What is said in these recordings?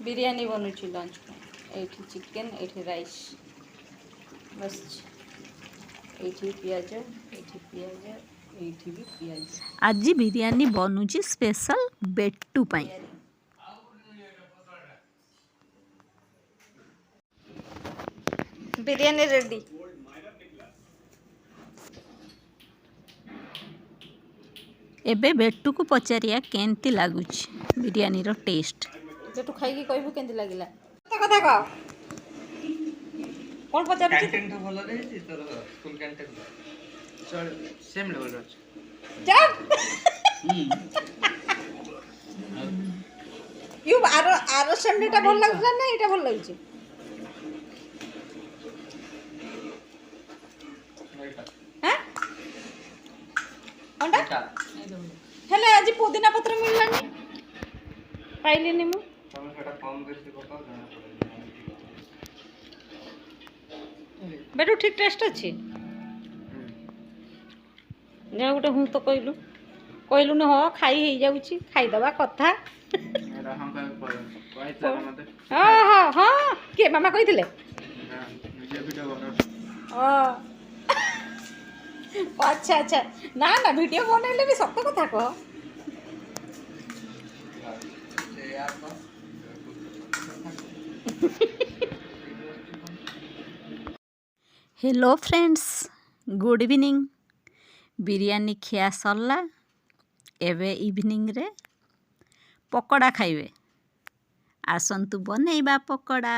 Biryani बनूची lunch ये chicken ये rice बस ये पियाज ये भी पियाज आज बिरयानी बनूची स्पेशल बेट्टू पाई बिरयानी रेडी एबे बेट्टू को पचारिया केंती लागुच बिरयानी रो टेस्ट बेटू खाई कहबू केंती लागिला कथा कह कौन पचार कैंटीन तो भलो रे तोर स्कूल कैंटीन चल सेम लेवल रो यू आरो आरो संडेटा भल लागला ना एटा भल लागछ हैं अंडा हेले आज पुदीना पत्र मिललानी पाइलिनी मु तमे सेटा कम बेसी पका जाना पड़े बेटू ठीक टेस्ट अच्छी जा गोटे हूँ तो कहलु कहलु न हाँ खाई हो जाऊँ खाईदबा कथा हम कहता मते हाँ हाँ हाँ किए मामा कही निजे वीडियो बना अच्छा अच्छा ना ना वीडियो बनैले भी सत कथा कह hello friends good evening biryani खिया सरला एवं इवनिंग रे पकोड़ा खाइबे आसंतु बनैबा पकोड़ा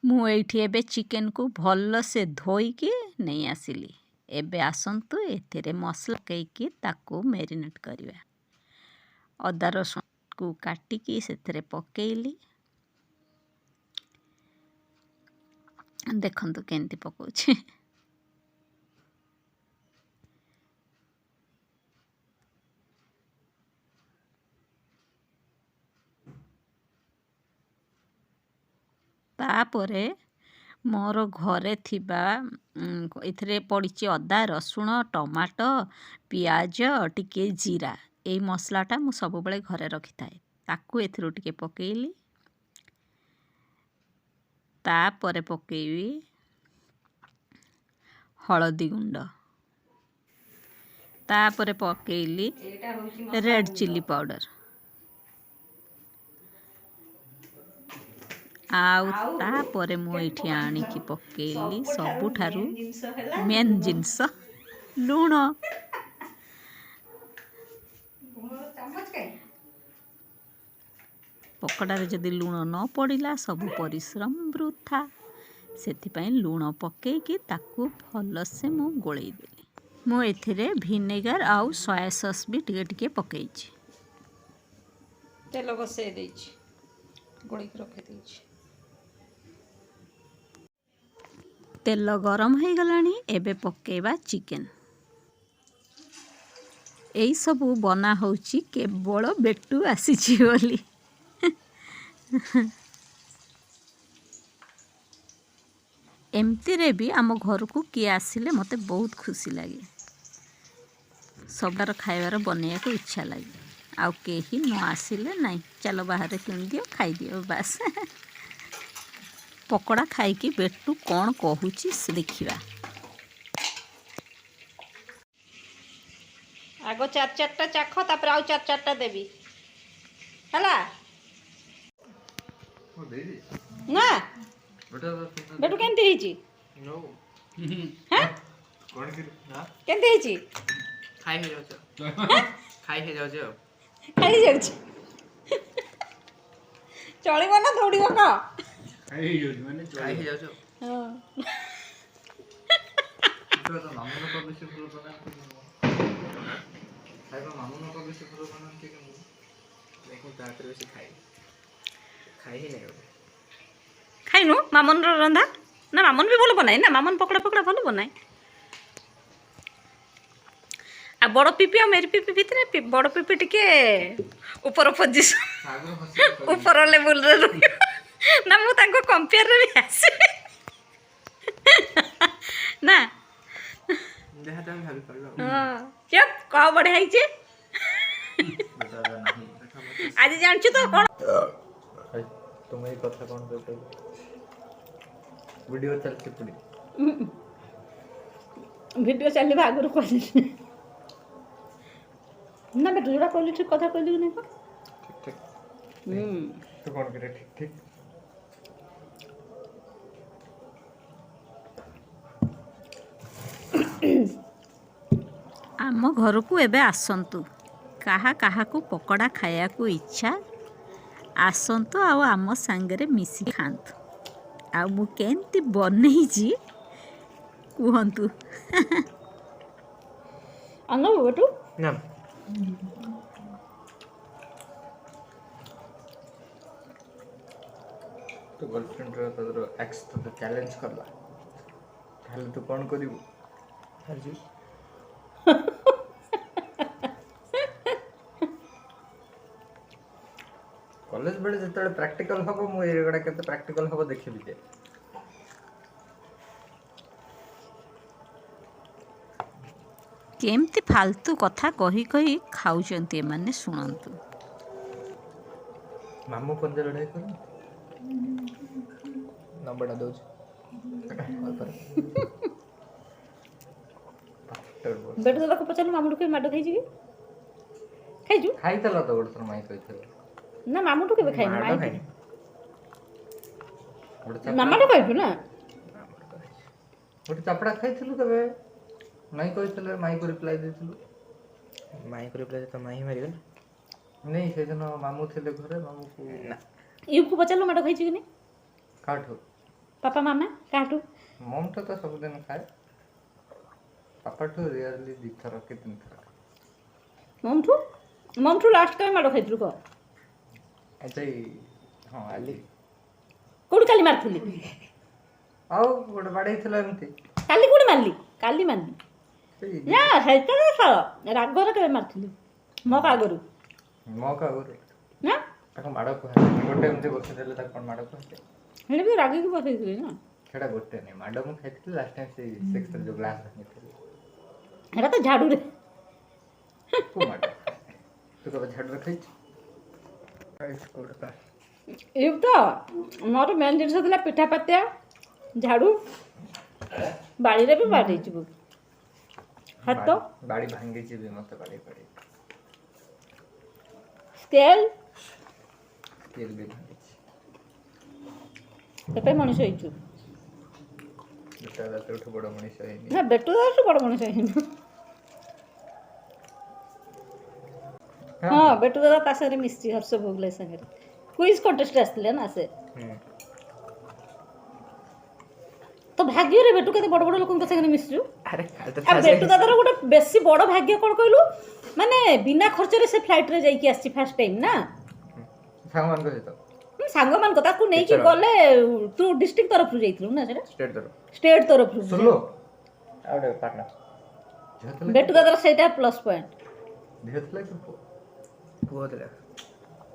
मु एठी एबे चिकन को भल से धोईकी नहीं आसिली एबे आसंतु एथिरे मसला पकेइकी ताकू मैरिनेट करिवा अदा रसुण को काटिकी सेथिरे पकेइली देखंतु केंती पकोछि तापरे मोर घरे थिबा इथरे पड़िछि अदा रसुण टमाटो पियाज टिके जीरा एई मसलाटा मु सब बेले घरे रखि थाए ताकू एथिरो टिके पकेइली तापरे पकेइबी हळदी गुंड तापरे पकेइली रेड चिली पाउडर आउ तापरे मु एठी आनिकी पकेइली सबुठारु मेन जिंस लूण पकोड़ारे जदि लूण न पड़िला सब परिश्रम वृथा सेथिपाई लूण पकेइकी ताकू भलसे मु गोळेई देली मु एथिरे विनेगर आउ सोया सॉस भी टिके टिके पकेइछि तेल बसई देछि गोळी रखि देछि तेल गरम हो गलानी एबे पकेइबा चिकेन एई सबू बना होउची केवल बेट्टू आसीची बोली एमती रे भी आम घर को किए आसिले मते बहुत खुशी लगे सबार खाइबार बनैया को इच्छा लगे आउ केही न आसिले नहीं चलो बाहर किन दियो खाई दियो बस पकोड़ा खाइकी बेट्टू कौन कहूची से देखिबा आगो चार चारटा चाख तापर आउ चार चारटा देबी हला ना बेटू केंती हिची नो हां कोन कि ना केंती हिची खाई हे जाउछ खाई हे जाउछ खाई जाउछ चलिबो ना दौड़िबो का खाई हे जाउछ माने खाई हे जाउछ हां तो मामू को बेसी फुल बना खाई को मामू को बेसी फुल बना के देखो तातर बेसी खाई हे नहीं खाइनु मामन रो रंधा ना मामन भी भलो बनाए ना मामन पकड़ा पकड़ा भलो बनाए आ बड़ पिपी आ मेरी पिपी भितर बड़ पिपी टिके ऊपर पोजिशन ऊपर लेवल रे ना मु तांको कंपेयर रे भी आसे ना देहा तम भाबी पड़लो हां क्या का बढ़िया हिचे ଆଜି ଜାଣିଛୁ ତ କ'ଣ ତୁମେ ଏଇ କଥା କ'ଣ କହିଲ ଭିଡ଼ିଓ ଚାଲିଛି ପୁଣି ଭିଡ଼ିଓ ଚାଲିବା ଆଗରୁ କହିଲି ନା ବେଟୁ ଯୋଉଟା କହିଲି ଠିକ୍ କଥା କହିଲି କି ନାହିଁ ଠିକ୍ ତୁ କ'ଣ କରିବା ଠିକ୍ ଠିକ୍ ଆମ ଘରକୁ ଏବେ ଆସନ୍ତୁ। କାହା କାହାକୁ ପକୋଡ଼ା ଖାଇବାକୁ ଇଚ୍ଛା ଆସନ୍ତୁ ଆଉ ଆମ ସାଙ୍ଗରେ ମିଶିକି ଖାଆନ୍ତୁ। ଆଉ ମୁଁ କେମିତି ବନେଇଛି କୁହନ୍ତୁ। ଆନବ ବେଟୁ ନା ତୋ गर्लफ्रेंडର ତୋର ଏକ୍ସ ତୋତେ ଚ୍ୟାଲେଞ୍ଜ କଲା ତାହେଲେ ତୁ କ'ଣ କରିବୁ ହାରିଯିବୁ କଲେଜ ବେଳେ ଯେତେବେଳେ ପ୍ରାକ୍ଟିକାଲ ହବ ମୁଁ ଏଗୁଡ଼ା କେତେ ପ୍ରାକ୍ଟିକାଲ ହବ ଦେଖିବି ଯେ କେମିତି ଫାଲତୁ କଥା କହି କହି ଖାଉଛନ୍ତି ଏମାନେ ଶୁଣନ୍ତୁ। ମାମୁଁ ପନ୍ଦର ଲଢ଼ାଇ କର ନମ୍ବରଟା ଦେଉଛି ବେଟୁ ଦାଦାକୁ ପଚାରିଲୁ ମାମୁଠୁ କେବେ ମାଡ଼ ଖାଇଛି କି ଖାଇଛୁ ଖାଇଥିଲ ତ ଗୋଟେ ଥର ମାଇଁ କହିଥିଲେ ନା ମାମୁଠୁ କେବେ ଖାଇନି ମାଡ଼ ମାଇଁ ଖାଇନି ମାମାଠୁ ଖାଇଛୁ ନା ଗୋଟେ ଚାପଡ଼ା ଖାଇଥିଲୁ କେବେ ମାଇଁ କହିଥିଲେ ମାଇଁକୁ ରିପ୍ଲାଏ ଦେଇଥିଲୁ ମାଇଁକୁ ରିପ୍ଲାଏ ତ ମାଇଁ ମାରିଗଲା ନାଇଁ ସେଦିନ ମାମୁଁ ଥିଲେ ଘରେ ମାମୁଁକୁ ନା ୟୁକୁ ପଚାରିଲୁ ମାଡ଼ ଖାଇଛୁ କି ନାହିଁ କାଠୁ ପାପା ମାମା କାହାଠୁ ମମ୍ଠୁ ତ ସବୁଦିନ ଖାଏ ପାପାଠୁ ରିୟରଲି 2 ଥର କି 3 ଥର ମମ୍ଠୁ ଲାଷ୍ଟ କେବେ ମାଡ଼ ଖାଇଥିଲୁ କହ ଆଚ୍ଛା ହଁ ଆଲି କୋଉଠି କାଲି ମାରିଥିଲି ଆଉ ଗୋଟେ ବାଡ଼େଇଥିଲା ଏମିତି କାଲି କୋଉଠି ମାରିଲି କାଲି ମାରିଲି ସେଇ ନା ସେଇଟା ରାଗରେ କେବେ ମାରିଥିଲି ମୋ ଆଗରୁ ମୋ ଆଗରୁ ନା ତାକୁ ମାଡ଼ କୁହାଯାଏ ଗୋଟେ ଏମିତି ବସିଦେଲେ ତାକୁ କ'ଣ ମାଡ଼ କୁହାଯାଏ ହେଲେ ବି ରାଗିକି ବସେଇଥିଲି ନା ସେଇଟା ଗୋଟେ ନାହିଁ ମାଡ଼ ମୁଁ ଖାଇଥିଲି ଲାଷ୍ଟ ଟାଇମ୍ ସେଇ 6th ଯେଉଁ ଗ୍ଲାସ୍ ଭାଙ୍ଗିଥିଲି ହେଟା ତ ଝାଡ଼ୁରେ କୋଉ ମାଡ଼ ତୁ କେବେ ଝାଡ଼ୁରେ ଖାଇଛୁ ଏଇ ତ ମୋର ମେନ୍ ଜିନିଷ ଥିଲା ପିଠା ପାତିଆ ଝାଡ଼ୁ ବାଡ଼ିରେ ବି ବାଡ଼େଇଛି ବହୁତ ହାତ ବାଡ଼ି ଭାଙ୍ଗିଛି ବି ମୋତେ ବାଡ଼ି ସ୍କେଲ୍ ସ୍କେଲ୍ ବି ଭାଙ୍ଗିଛି ସେପାଇଁ ମଣିଷ ହେଇଛୁ ଦୁଇଟା ରାତିଠୁ ବଡ଼ ମଣିଷ ହେଇନି ନା ବେଟୁ ଦାଦାଠୁ ବଡ଼ ମଣିଷ ହେଇନି ହଁ ବେଟୁ ଦାଦା ତା ସାଙ୍ଗରେ ମିଶିଛି ହର୍ଷ ଭୋଗଲେ ସାଙ୍ଗରେ କୁଇଜ୍ କଣ୍ଟେଷ୍ଟ ଆସିଥିଲେ ନା ସେ ତ ଭାଗ୍ୟରେ ବେଟୁ କେତେ ବଡ଼ ବଡ଼ ଲୋକଙ୍କ ସାଙ୍ଗରେ ମିଶିଛୁ ଆରେ ଆଉ ବେଟୁ ଦାଦାର ଗୋଟେ ବେଶୀ ବଡ଼ ଭାଗ୍ୟ କ'ଣ କହିଲୁ ମାନେ ବିନା ଖର୍ଚ୍ଚରେ ସେ ଫ୍ଲାଇଟ୍ରେ ଯାଇକି ଆସିଛି ଫାର୍ଷ୍ଟ ଟାଇମ୍ ନା ସାଙ୍ଗମାନଙ୍କ ସହିତ ସାଙ୍ଗମାନଙ୍କ ତାକୁ ନେଇକି ଗଲେ ତୁ ଡିଷ୍ଟ୍ରିକ୍ଟ ତରଫରୁ ଯାଇଥିଲୁ ନା ସେଇଟା ଷ୍ଟେଟ୍ ତରଫ ଷ୍ଟେଟ୍ ତରଫରୁ ସୁଲୋ ଆଉ ଗୋଟେ ପାର୍ଟନର ବେଟୁ ଦାଦାର ସେଇଟା ପ୍ଲସ୍ ପଏଣ୍ଟ ଝିଅ ଥିଲା କି ପୁଅ ପୁଅ ଥିଲା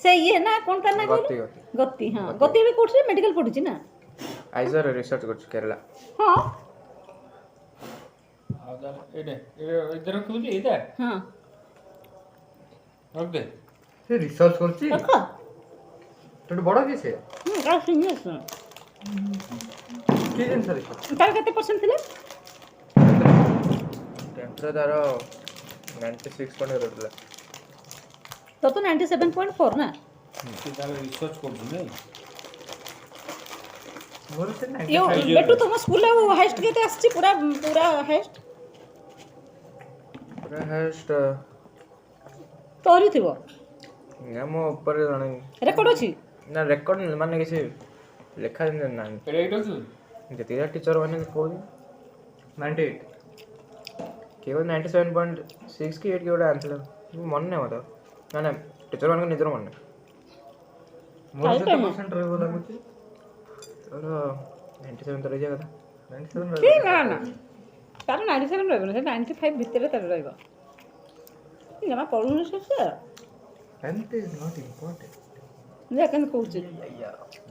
ସେ ଇଏ ନା କ'ଣ ତା ନା ଗତି କହିଲୁ ଗତି ଗତି ହଁ ଗତି ଏବେ କୋଉଠି ମେଡିକାଲ ପଢୁଛି ନା ଆଇଜର ରିସର୍ଚ୍ଚ କରୁଛୁ କେରଳା ହଁ ଆଉ ତାହେଲେ ଏଇଟା ଏଇଟା ରଖିବୁ ଯେ ଏଇଟା ହଁ ରଖିଦେ ସେ ରିସର୍ଚ୍ଚ କରୁଛି ରଖ ତୋଠୁ ବଡ଼ କି ସେ ତାର ସିନିୟର କି ଜିନିଷ ରିସର୍ଚ୍ଚ ତାର କେତେ ପରସେଣ୍ଟ ଥିଲା 10th ତାର 96 ପଏଣ୍ଟ ରହିଥିଲା ତୋର ତ 97.4 ନା ସେ ତାହେଲେ ରିସର୍ଚ୍ଚ କରୁଛୁ ନାଇଁ ମୋର ସେ ଇଏ ବେଟୁ ତମ ସ୍କୁଲରେ ହାଇଷ୍ଟ କେତେ ଆସିଛି ପୁରା ପୁରା ହାଇଷ୍ଟ ପୁରା ହାଏଷ୍ଟ ତୋରି ଥିବ ନା ମୋ ଉପରେ ଜଣେ ରେକର୍ଡ ଅଛି ନା ରେକର୍ଡ ମାନେ କିଛି ଲେଖା ଯେମିତି ନାହିଁ ଏଇଟା ଏଇଟା ରଖିବୁ ଯେତିକି ଟିଚର ମାନେ କହୁଛି 98 କିଏ ଗୋଟେ 97.6 କି 8 କି ଗୋଟେ ଆଣିଥିଲା ମନେ ନାହିଁ ମୋତେ ନା ନା ଟିଚର ମାନଙ୍କ ନିଜର ମନେ ନାହିଁ ମୋର କେତେ ପରସେଣ୍ଟ ରହିବ ଲାଗୁଛି ତୋର 97 ତ ରହିଯିବା କଥା 97 କି ରହିବ ନା ନା ତାର 97 ରହିବନି ସେ 95 ଭିତରେ ତାର ରହିବ ଜମା ପଢ଼ୁନି ସେ ହେଲ୍ଥ ଇଜ୍ ନଟ୍ ଇମ୍ପୋର୍ଟାଣ୍ଟ ଯେ କେମିତି କହୁଛି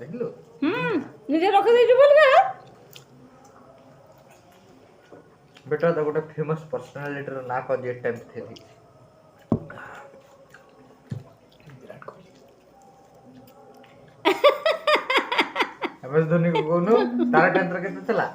ଦେଖିଲୁ ନିଜେ ରଖିଦେଇଛୁ ବୋଲି बेटा तो गोटे फेमस पर्सनालिटी रो ना को जे 10th थे MS ଧୋନି କୁ କହୁନୁ ତାର 10th ରେ କେତେ ଥିଲା?